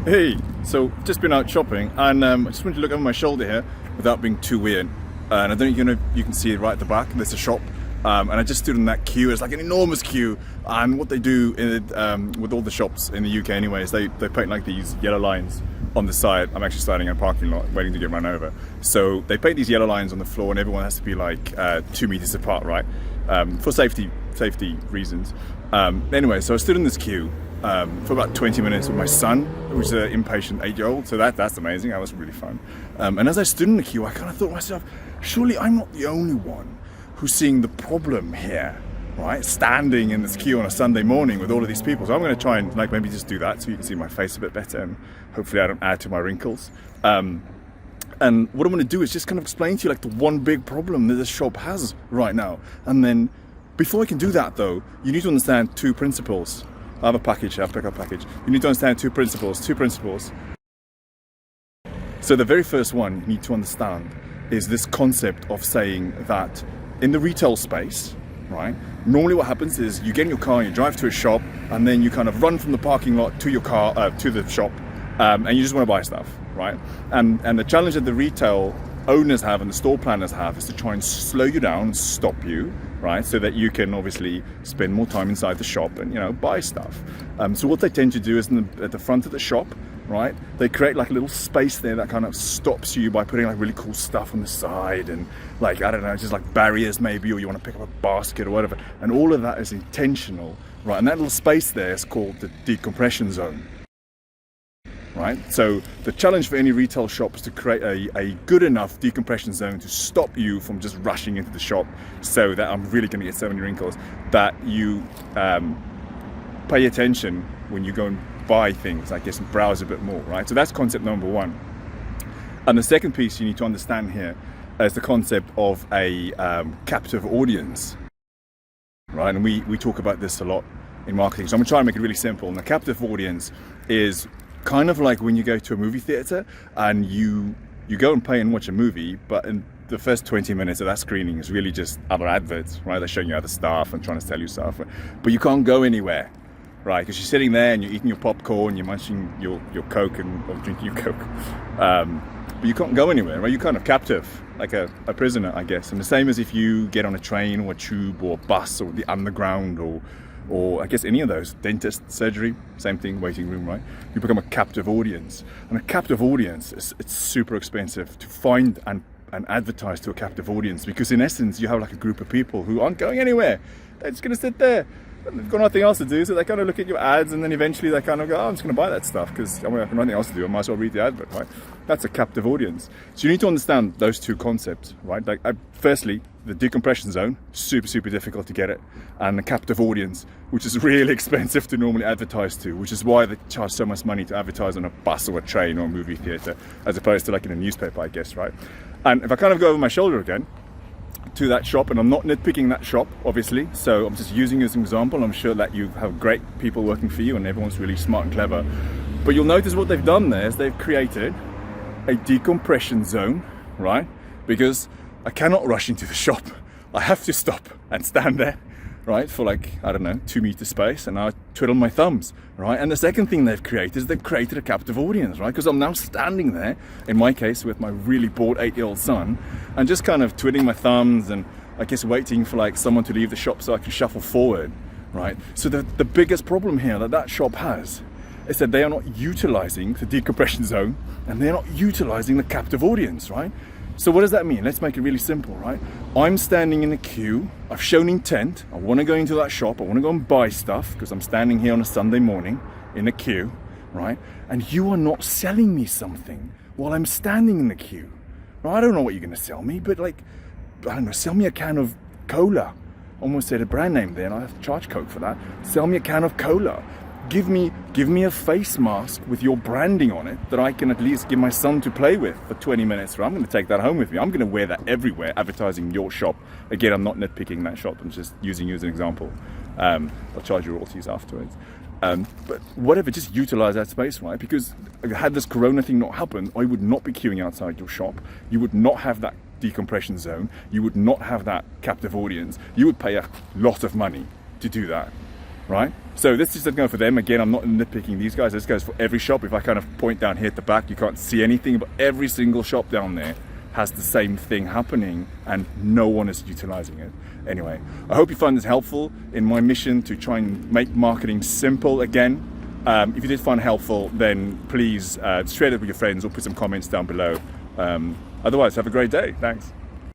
Hey, so just been out shopping and I just wanted to look over my shoulder here without being too weird. And I don't know, you can see it right at the back, there's a shop. And I just stood in that queue. It's like an enormous queue. And what they do with all the shops in the UK anyway is they paint like these yellow lines on the side. I'm actually standing in a parking lot waiting to get run over. So they paint these yellow lines on the floor and everyone has to be like 2 meters apart, right? For safety reasons. Anyway, so I stood in this queue for about 20 minutes with my son, who's an impatient 8-year-old, so that's amazing. That was really fun. And as I stood in the queue, I kind of thought to myself, surely I'm not the only one who's seeing the problem here, right? Standing in this queue on a Sunday morning with all of these people. So I'm going to try and like maybe just do that so you can see my face a bit better and hopefully I don't add to my wrinkles. And what I'm going to do is just kind of explain to you like the one big problem that this shop has right now. And then before I can do that though, you need to understand two principles. I have a package here, I'll pick up a package. You need to understand two principles. So the very first one you need to understand is this concept of saying that in the retail space, right, normally what happens is you get in your car, you drive to a shop, and then you kind of run from the parking lot to your car, to the shop, and you just want to buy stuff, right? And the challenge that the retail owners have and the store planners have is to try and slow you down and stop you, right, so that you can obviously spend more time inside the shop and, you know, buy stuff. So what they tend to do is at the front of the shop, right, they create like a little space there that kind of stops you by putting like really cool stuff on the side and like, I don't know, just like barriers maybe, or you want to pick up a basket or whatever, and all of that is intentional, right? And that little space there is called the decompression zone, right? So the challenge for any retail shop is to create a good enough decompression zone to stop you from just rushing into the shop, so that I'm really going to get so many wrinkles, that you pay attention when you go and buy things, I guess, and browse a bit more, right? So that's concept number one. And the second piece you need to understand here is the concept of a captive audience, right? And we talk about this a lot in marketing, so I'm gonna try and make it really simple. And the captive audience is kind of like when you go to a movie theater and you go and pay and watch a movie, but in the first 20 minutes of that screening is really just other adverts, right? They're showing you other stuff and trying to sell you stuff, but you can't go anywhere, right? Because you're sitting there and you're eating your popcorn, you're munching your Coke or drinking your Coke, but you can't go anywhere, right? You're kind of captive, like a prisoner, I guess. And the same as if you get on a train or a tube or a bus or the underground or I guess any of those, dentist, surgery, same thing, waiting room, right? You become a captive audience. And a captive audience, it's super expensive to find and advertise to a captive audience, because in essence you have like a group of people who aren't going anywhere. They're just going to sit there. They've got nothing else to do, so they kind of look at your ads and then eventually they kind of go, oh, I'm just going to buy that stuff because I've got nothing else to do, I might as well read the advert, right? That's a captive audience. So you need to understand those two concepts, right? Like, firstly, the decompression zone, super difficult to get it, and the captive audience, which is really expensive to normally advertise to, which is why they charge so much money to advertise on a bus or a train or a movie theater, as opposed to like in a newspaper, I guess, right? And if I kind of go over my shoulder again to that shop, and I'm not nitpicking that shop, obviously, so I'm just using it as an example. I'm sure that you have great people working for you and everyone's really smart and clever, but you'll notice what they've done there is they've created a decompression zone, right? Because I cannot rush into the shop. I have to stop and stand there, right, for like, I don't know, 2 meter space, and I twiddle my thumbs, right? And the second thing they've created is they've created a captive audience, right? Because I'm now standing there, in my case, with my really bored 8-year-old son, and just kind of twiddling my thumbs and I guess waiting for like someone to leave the shop so I can shuffle forward, right? So the biggest problem here that shop has is that they are not utilizing the decompression zone and they're not utilizing the captive audience, right? So what does that mean? Let's make it really simple, right? I'm standing in a queue, I've shown intent, I want to go into that shop, I want to go and buy stuff because I'm standing here on a Sunday morning in a queue, right? And you are not selling me something while I'm standing in the queue, right? I don't know what you're going to sell me, but like, I don't know, sell me a can of cola. Almost said a brand name there and I have to charge Coke for that. Sell me a can of cola. Give me a face mask with your branding on it that I can at least give my son to play with for 20 minutes. I'm going to take that home with me. I'm going to wear that everywhere, advertising your shop. Again, I'm not nitpicking that shop. I'm just using you as an example. I'll charge you royalties afterwards. But whatever, just utilize that space, right? Because had this Corona thing not happened, I would not be queuing outside your shop. You would not have that decompression zone. You would not have that captive audience. You would pay a lot of money to do that. right? So this is going for them. Again, I'm not nitpicking these guys. This goes for every shop. If I kind of point down here at the back, you can't see anything, but every single shop down there has the same thing happening and no one is utilizing it. Anyway, I hope you find this helpful in my mission to try and make marketing simple again. If you did find it helpful, then please share it with your friends or put some comments down below. Otherwise, have a great day. Thanks.